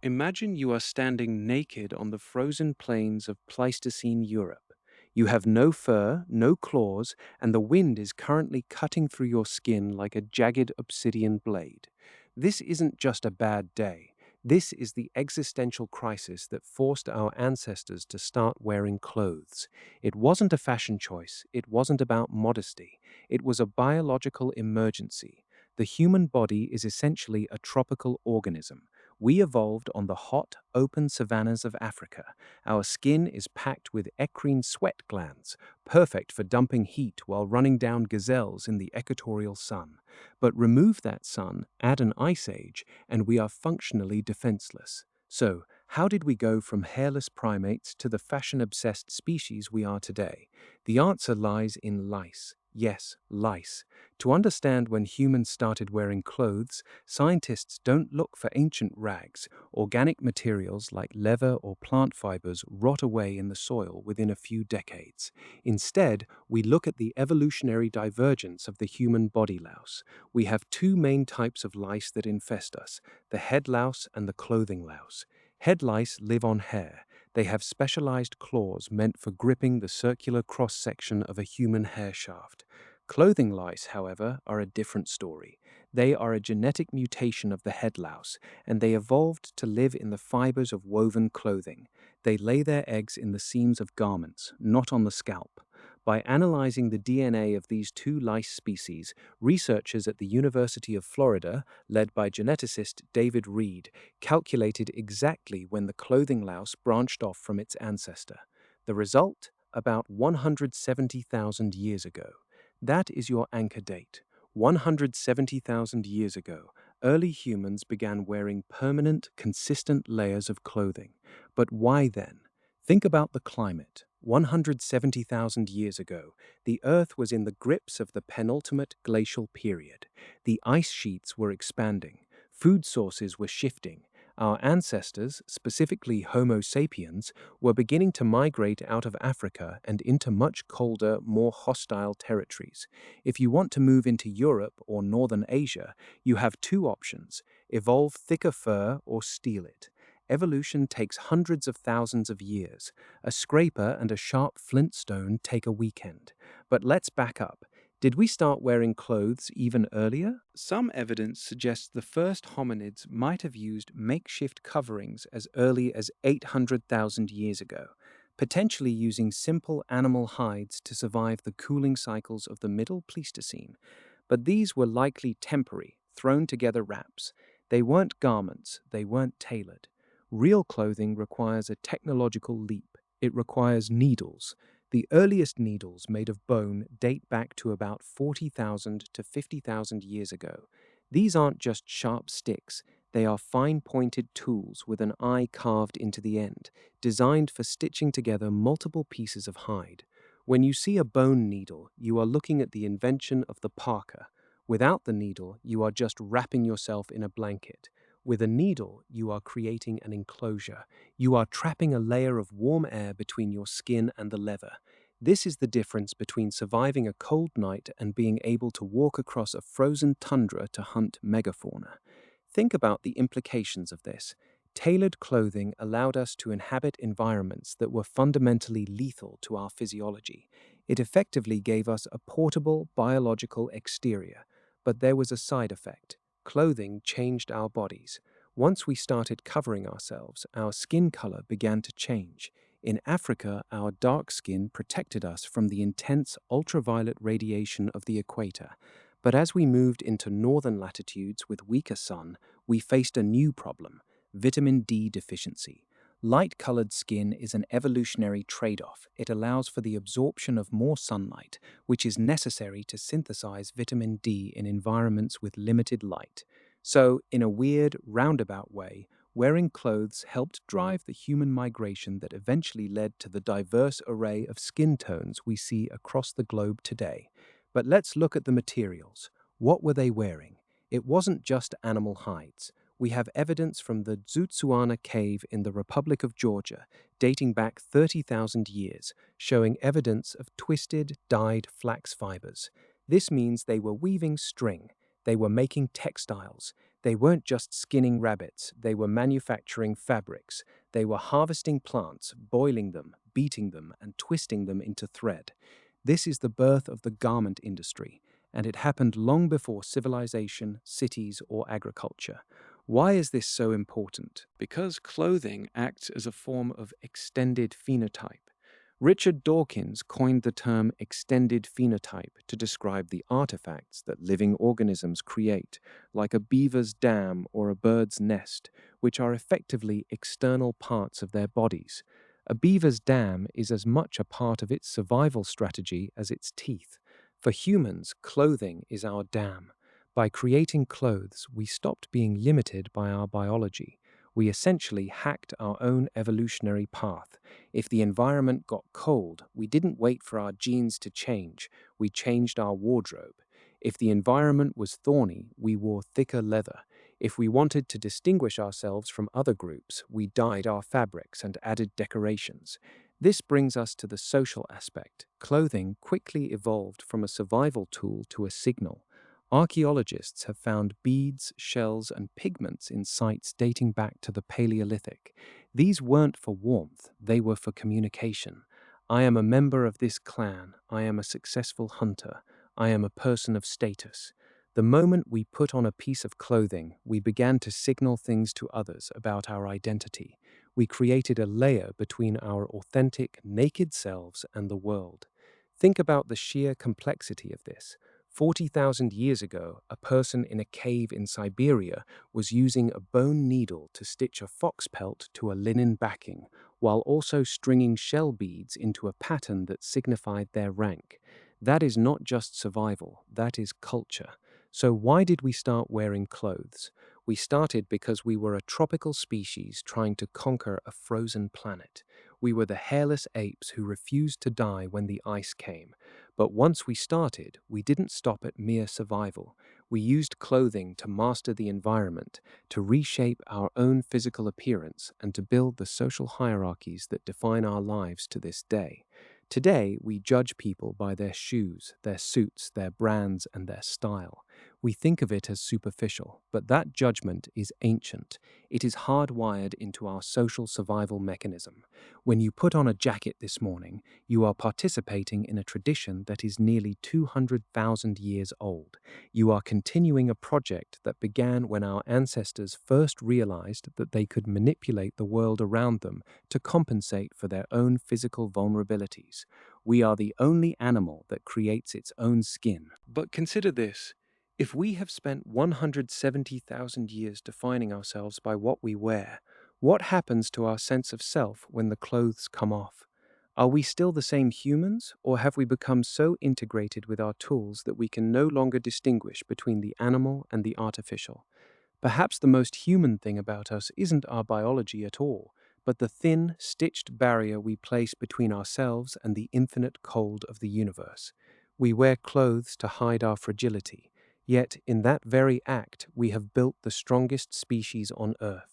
Imagine you are standing naked on the frozen plains of Pleistocene Europe. You have no fur, no claws, and the wind is currently cutting through your skin like a jagged obsidian blade. This isn't just a bad day. This is the existential crisis that forced our ancestors to start wearing clothes. It wasn't a fashion choice. It wasn't about modesty. It was a biological emergency. The human body is essentially a tropical organism. We evolved on the hot, open savannas of Africa. Our skin is packed with eccrine sweat glands, perfect for dumping heat while running down gazelles in the equatorial sun. But remove that sun, add an ice age, and we are functionally defenseless. So, how did we go from hairless primates to the fashion-obsessed species we are today? The answer lies in lice. Yes, lice. To understand when humans started wearing clothes, scientists don't look for ancient rags. Organic materials like leather or plant fibers rot away in the soil within a few decades. Instead, we look at the evolutionary divergence of the human body louse. We have two main types of lice that infest us, the head louse and the clothing louse. Head lice live on hair. They have specialized claws meant for gripping the circular cross-section of a human hair shaft. Clothing lice, however, are a different story. They are a genetic mutation of the head louse, and they evolved to live in the fibers of woven clothing. They lay their eggs in the seams of garments, not on the scalp. By analyzing the DNA of these two lice species, researchers at the University of Florida, led by geneticist David Reed, calculated exactly when the clothing louse branched off from its ancestor. The result? About 170,000 years ago. That is your anchor date. 170,000 years ago, early humans began wearing permanent, consistent layers of clothing. But why then? Think about the climate. 170,000 years ago, the Earth was in the grips of the penultimate glacial period. The ice sheets were expanding. Food sources were shifting. Our ancestors, specifically Homo sapiens, were beginning to migrate out of Africa and into much colder, more hostile territories. If you want to move into Europe or Northern Asia, you have two options: evolve thicker fur or steal it. Evolution takes hundreds of thousands of years. A scraper and a sharp flintstone take a weekend. But let's back up. Did we start wearing clothes even earlier? Some evidence suggests the first hominids might have used makeshift coverings as early as 800,000 years ago, potentially using simple animal hides to survive the cooling cycles of the Middle Pleistocene. But these were likely temporary, thrown together wraps. They weren't garments, they weren't tailored. Real clothing requires a technological leap. It requires needles. The earliest needles made of bone date back to about 40,000 to 50,000 years ago. These aren't just sharp sticks, they are fine-pointed tools with an eye carved into the end, designed for stitching together multiple pieces of hide. When you see a bone needle, you are looking at the invention of the parka. Without the needle, you are just wrapping yourself in a blanket. With a needle, you are creating an enclosure. You are trapping a layer of warm air between your skin and the leather. This is the difference between surviving a cold night and being able to walk across a frozen tundra to hunt megafauna. Think about the implications of this. Tailored clothing allowed us to inhabit environments that were fundamentally lethal to our physiology. It effectively gave us a portable, biological exterior. But there was a side effect. Clothing changed our bodies. Once we started covering ourselves, our skin color began to change. In Africa, our dark skin protected us from the intense ultraviolet radiation of the equator. But as we moved into northern latitudes with weaker sun, we faced a new problem: vitamin D deficiency. Light-colored skin is an evolutionary trade-off. It allows for the absorption of more sunlight, which is necessary to synthesize vitamin D in environments with limited light. So, in a weird, roundabout way, wearing clothes helped drive the human migration that eventually led to the diverse array of skin tones we see across the globe today. But let's look at the materials. What were they wearing? It wasn't just animal hides. We have evidence from the Tsutsuana cave in the Republic of Georgia, dating back 30,000 years, showing evidence of twisted, dyed flax fibers. This means they were weaving string. They were making textiles. They weren't just skinning rabbits, they were manufacturing fabrics. They were harvesting plants, boiling them, beating them, and twisting them into thread. This is the birth of the garment industry, and it happened long before civilization, cities, or agriculture. Why is this so important? Because clothing acts as a form of extended phenotype. Richard Dawkins coined the term extended phenotype to describe the artifacts that living organisms create, like a beaver's dam or a bird's nest, which are effectively external parts of their bodies. A beaver's dam is as much a part of its survival strategy as its teeth. For humans, clothing is our dam. By creating clothes, we stopped being limited by our biology. We essentially hacked our own evolutionary path. If the environment got cold, we didn't wait for our genes to change, we changed our wardrobe. If the environment was thorny, we wore thicker leather. If we wanted to distinguish ourselves from other groups, we dyed our fabrics and added decorations. This brings us to the social aspect. Clothing quickly evolved from a survival tool to a signal. Archaeologists have found beads, shells, and pigments in sites dating back to the Paleolithic. These weren't for warmth, they were for communication. I am a member of this clan. I am a successful hunter. I am a person of status. The moment we put on a piece of clothing, we began to signal things to others about our identity. We created a layer between our authentic, naked selves and the world. Think about the sheer complexity of this. 40,000 years ago, a person in a cave in Siberia was using a bone needle to stitch a fox pelt to a linen backing, while also stringing shell beads into a pattern that signified their rank. That is not just survival, that is culture. So why did we start wearing clothes? We started because we were a tropical species trying to conquer a frozen planet. We were the hairless apes who refused to die when the ice came. But once we started, we didn't stop at mere survival. We used clothing to master the environment, to reshape our own physical appearance, and to build the social hierarchies that define our lives to this day. Today, we judge people by their shoes, their suits, their brands, and their style. We think of it as superficial, but that judgment is ancient. It is hardwired into our social survival mechanism. When you put on a jacket this morning, you are participating in a tradition that is nearly 200,000 years old. You are continuing a project that began when our ancestors first realized that they could manipulate the world around them to compensate for their own physical vulnerabilities. We are the only animal that creates its own skin. But consider this. If we have spent 170,000 years defining ourselves by what we wear, what happens to our sense of self when the clothes come off? Are we still the same humans, or have we become so integrated with our tools that we can no longer distinguish between the animal and the artificial? Perhaps the most human thing about us isn't our biology at all, but the thin, stitched barrier we place between ourselves and the infinite cold of the universe. We wear clothes to hide our fragility, yet in that very act we have built the strongest species on Earth.